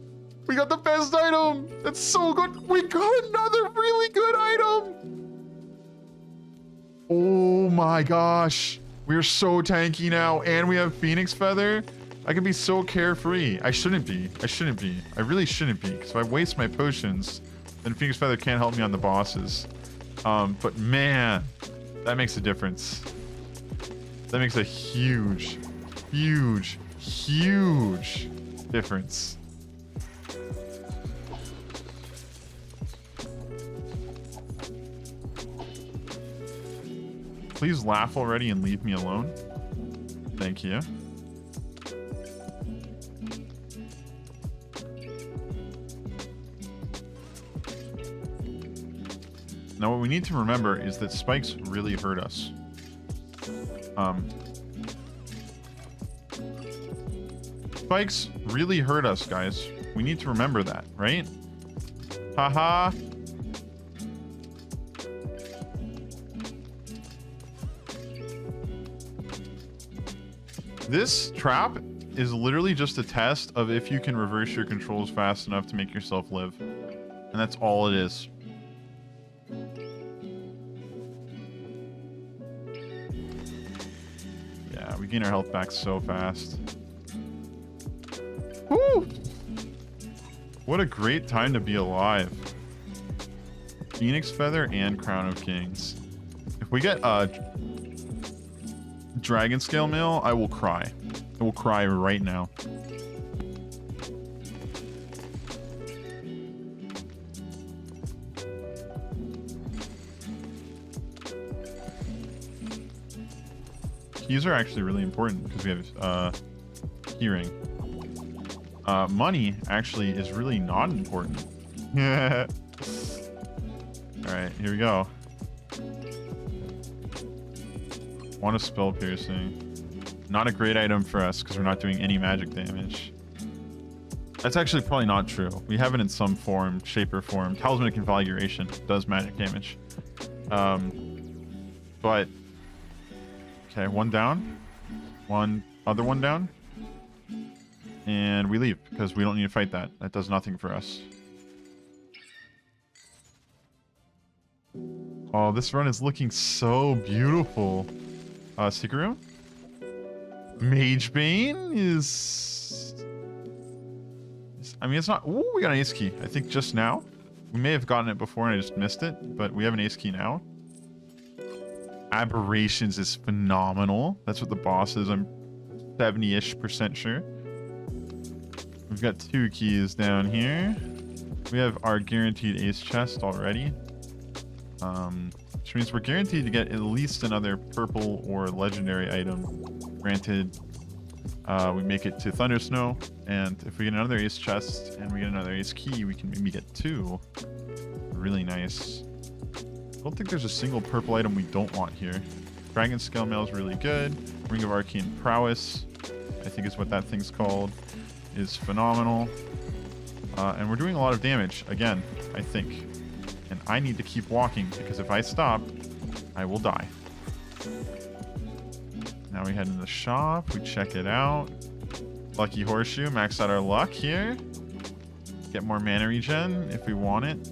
S1: We got the best item. That's so good. We got another really good item. Oh my gosh. We're so tanky now. And we have Phoenix Feather. I can be so carefree. I shouldn't be. I shouldn't be. I really shouldn't be. Because if I waste my potions, then Phoenix Feather can't help me on the bosses. But man, that makes a difference. That makes a huge, huge, huge difference. please laugh already and leave me alone? Thank you. Now what we need to remember is that spikes really hurt us. Spikes really hurt us, guys. We need to remember that, right? Haha. This trap is literally just a test of if you can reverse your controls fast enough to make yourself live. And that's all it is. Yeah, we gain our health back so fast. Woo! What a great time to be alive. Phoenix Feather and Crown of Kings. If we get Dragon Scale Mail, I will cry. I will cry right now. Keys are actually really important because we have hearing. Money actually is really not important. Alright, here we go. Want a spell piercing. Not a great item for us because we're not doing any magic damage. That's actually probably not true. We have it in some form, shape, or form. Talisman Configuration does magic damage. But okay, one down. One other one down. And we leave because we don't need to fight that. That does nothing for us. Oh, this run is looking so beautiful. Secret Room? Mage Bane is... I mean, it's not... Ooh, we got an ace key. I think just now. We may have gotten it before and I just missed it, but we have an ace key now. Aberrations is phenomenal. That's what the boss is. I'm 70-ish% sure. We've got 2 keys down here. We have our guaranteed ace chest already. Which means we're guaranteed to get at least another purple or legendary item. Granted, we make it to Thunder Snow, and if we get another ace chest and we get another ace key, we can maybe get 2. Really nice. I don't think there's a single purple item we don't want here. Dragon Scale Mail is really good. Ring of Arcane Prowess, I think is what that thing's called, is phenomenal. And we're doing a lot of damage, again, I think. And I need to keep walking, because if I stop, I will die. Now we head in the shop, we check it out. Lucky Horseshoe, max out our luck here. Get more mana regen if we want it.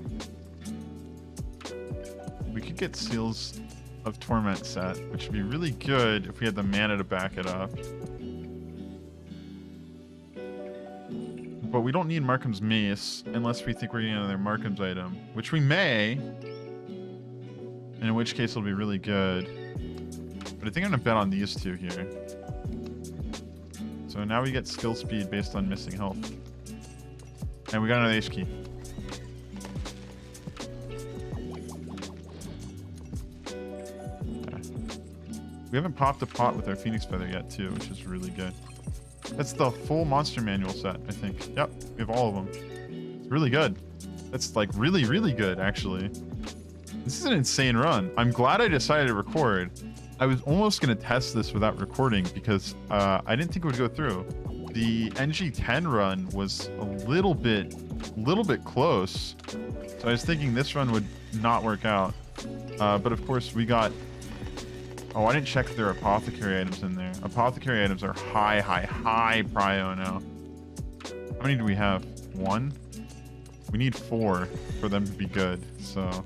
S1: We could get Seals of Torment set, which would be really good if we had the mana to back it up. But we don't need Markham's Mace unless we think we're getting another Markham's item, which we may, and in which case it'll be really good. But I think I'm gonna bet on these 2 here. So now we get skill speed based on missing health. And we got another H key. Okay. We haven't popped a pot with our Phoenix Feather yet too, which is really good. That's the full monster manual set, I think. Yep, we have all of them. It's really good. That's like really, really good, actually. This is an insane run. I'm glad I decided to record. I was almost going to test this without recording because I didn't think it would go through. The NG10 run was a little bit close. So I was thinking this run would not work out. But of course we got... Oh, I didn't check if there are apothecary items in there. Apothecary items are high prio now. How many do we have? 1? We need 4 for them to be good, so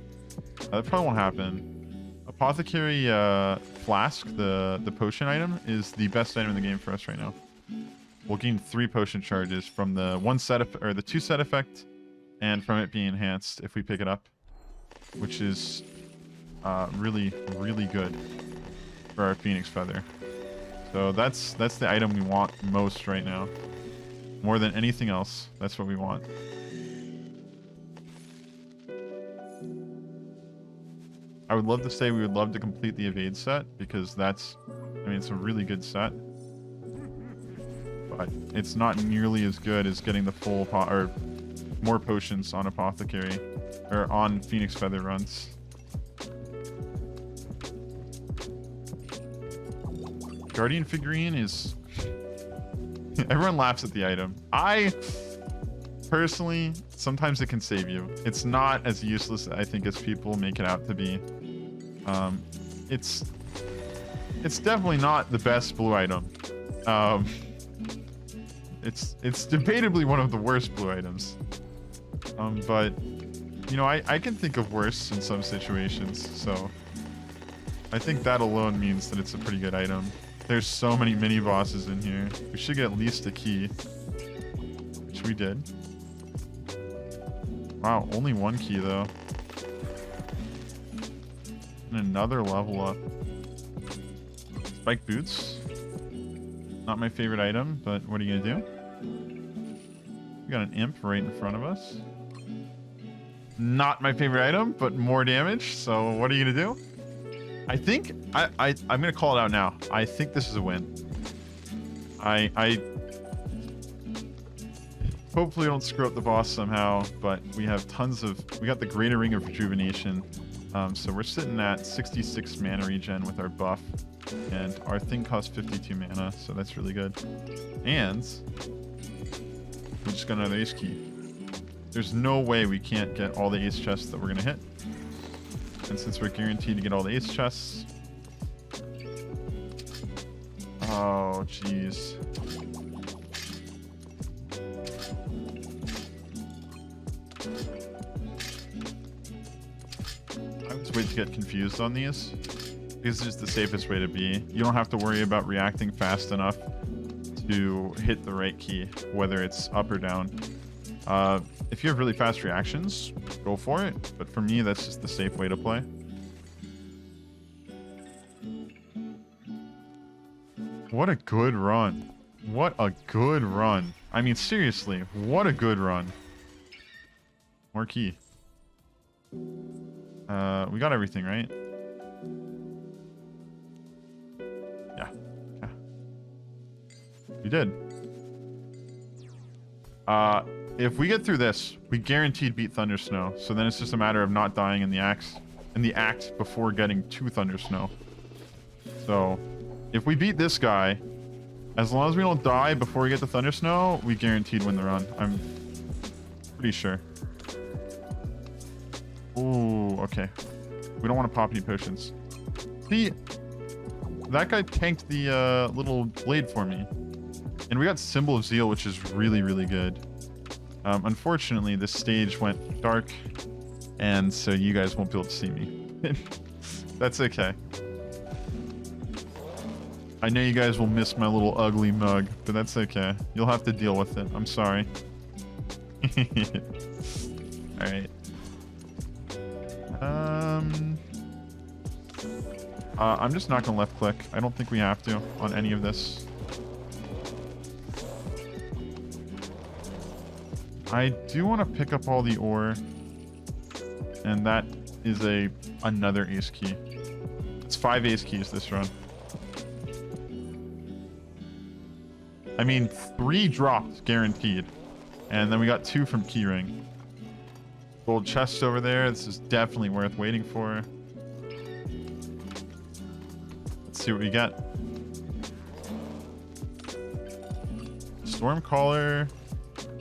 S1: that probably won't happen. Apothecary flask, the potion item, is the best item in the game for us right now. We'll gain 3 potion charges from the 2 set effect, and from it being enhanced if we pick it up, which is really, really good for our Phoenix Feather. So that's the item we want most right now. More than anything else, that's what we want. I would love to say we would love to complete the evade set because that's, I mean, it's a really good set. But it's not nearly as good as getting the full or more potions on Apothecary or on Phoenix Feather runs. Guardian figurine is... Everyone laughs at the item. I personally, sometimes it can save you. It's not as useless, I think, as people make it out to be. It's definitely not the best blue item. It's debatably one of the worst blue items. But you know, I can think of worse in some situations, so I think that alone means that it's a pretty good item. There's so many mini bosses in here. We should get at least a key, which we did. Wow, only one key though. And another level up. Spike boots. Not my favorite item, but what are you gonna do? We got an imp right in front of us. Not my favorite item, but more damage. So what are you gonna do? I think I'm gonna call it out now. I think this is a win. I hopefully don't screw up the boss somehow, but we have tons of... We got the Greater Ring of Rejuvenation. So we're sitting at 66 mana regen with our buff. And our thing costs 52 mana, so that's really good. And we just got another ace key. There's no way we can't get all the ace chests that we're gonna hit. And since we're guaranteed to get all the ace chests... Oh, jeez. I would just wait to get confused on these. This is just the safest way to be. You don't have to worry about reacting fast enough to hit the right key, whether it's up or down. If you have really fast reactions, go for it. But for me, that's just the safe way to play. What a good run. What a good run. I mean, seriously, what a good run. More key. We got everything, right? Yeah. Yeah. We did. If we get through this, we guaranteed beat Thundersnow. So then it's just a matter of not dying in the act before getting to Thundersnow. So if we beat this guy, as long as we don't die before we get to Thundersnow, we guaranteed win the run. I'm pretty sure. Ooh, okay. We don't want to pop any potions. See, that guy tanked the little blade for me. And we got Symbol of Zeal, which is really, really good. Unfortunately, this stage went dark, and so you guys won't be able to see me. That's okay. I know you guys will miss my little ugly mug, but that's okay. You'll have to deal with it. I'm sorry. Alright. I'm just not gonna left click. I don't think we have to on any of this. I do want to pick up all the ore, and that is another ace key. It's 5 ace keys this run. I mean, 3 dropped guaranteed, and then we got 2 from Keyring. Gold chest over there. This is definitely worth waiting for. Let's see what we get. Stormcaller.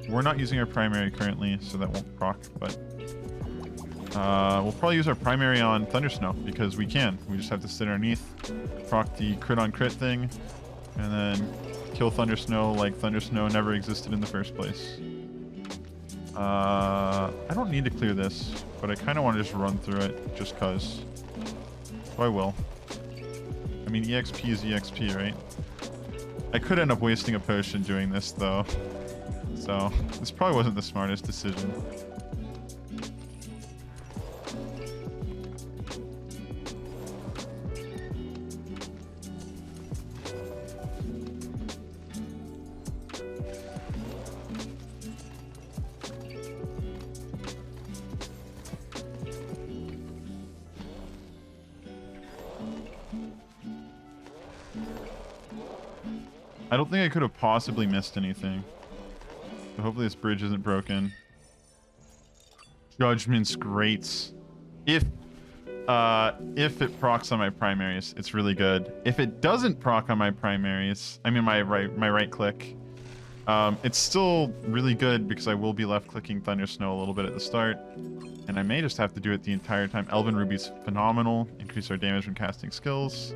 S1: We're not using our primary currently, so that won't proc, but we'll probably use our primary on Thundersnow because we can. We just have to sit underneath, proc the crit on crit thing, and then kill Thundersnow like Thundersnow never existed in the first place. I don't need to clear this, but I kind of want to just run through it just cause. So I will. I mean, EXP is EXP, right? I could end up wasting a potion doing this though. So, this probably wasn't the smartest decision. I don't think I could have possibly missed anything. So hopefully this bridge isn't broken. Judgment's great. If it procs on my primaries, it's really good. If it doesn't proc on my primaries, I mean my right click, it's still really good because I will be left clicking Thunder Snow a little bit at the start, and I may just have to do it the entire time. Elven Ruby's phenomenal. Increase our damage when casting skills.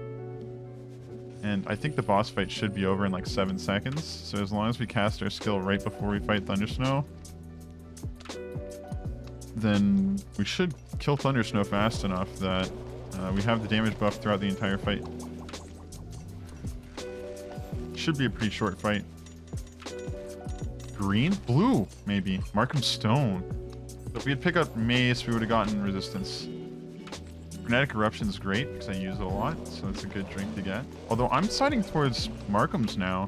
S1: And I think the boss fight should be over in like 7 seconds. So as long as we cast our skill right before we fight Thunder Snow, then we should kill Thunder Snow fast enough that we have the damage buff throughout the entire fight. Should be a pretty short fight. Green? Blue, maybe. Markham Stone. So if we had picked up Mace, we would have gotten resistance. Frenetic Eruption's great because I use it a lot, so it's a good drink to get. Although I'm siding towards Markham's now,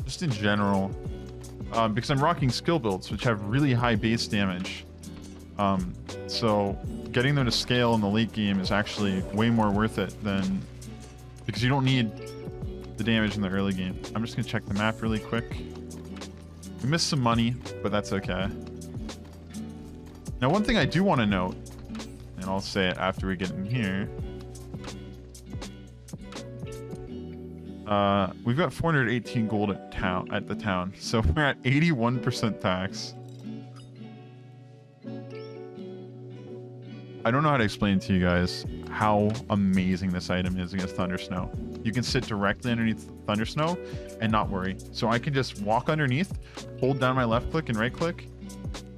S1: just in general, because I'm rocking skill builds, which have really high base damage. So getting them to scale in the late game is actually way more worth it than, because you don't need the damage in the early game. I'm just gonna check the map really quick. We missed some money, but that's okay. Now, one thing I do want to note, and I'll say it after we get in here. We've got 418 gold at the town, so we're at 81% tax. I don't know how to explain to you guys how amazing this item is against Thunder Snow. You can sit directly underneath Thunder Snow and not worry. So I can just walk underneath, hold down my left click and right click.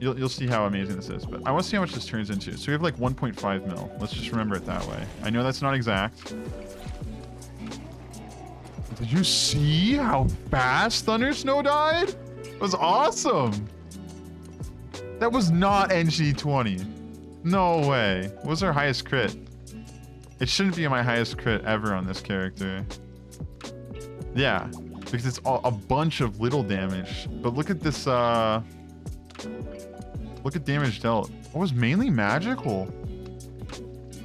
S1: You'll see how amazing this is. But I want to see how much this turns into. So we have like 1.5 mil. Let's just remember it that way. I know that's not exact. Did you see how fast Thunder Snow died? It was awesome. That was not NG+20. No way. What was our highest crit? It shouldn't be my highest crit ever on this character. Yeah, because it's a bunch of little damage. But look at this, look at damage dealt. It was mainly magical.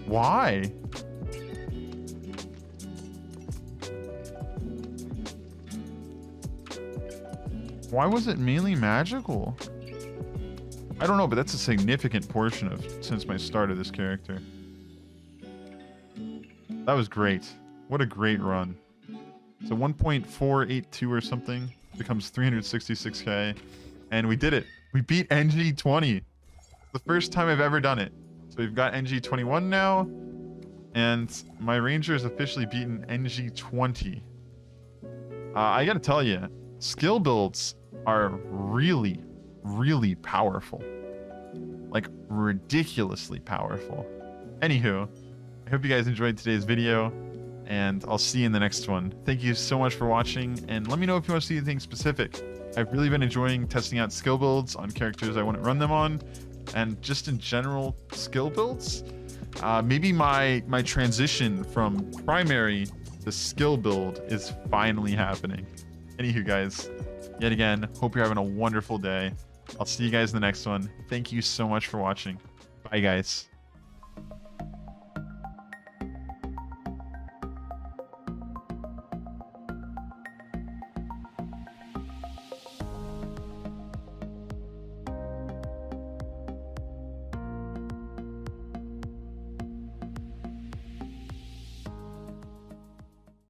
S1: Why? Why was it mainly magical? I don't know, but that's a significant portion of since my start of this character. That was great. What a great run. So 1.482 or something becomes 366k, and we did it. We beat NG+20. The first time I've ever done it. So we've got NG+21 now, and my ranger has officially beaten NG+20. I gotta tell you, skill builds are really, really powerful. Like, ridiculously powerful. Anywho, I hope you guys enjoyed today's video, and I'll see you in the next one. Thank you so much for watching, and let me know if you want to see anything specific. I've really been enjoying testing out skill builds on characters I want to run them on, and just in general skill builds. Maybe my transition from primary to skill build is finally happening. Anywho, guys, yet again, hope you're having a wonderful day. I'll see you guys in the next one. Thank you so much for watching. Bye, guys.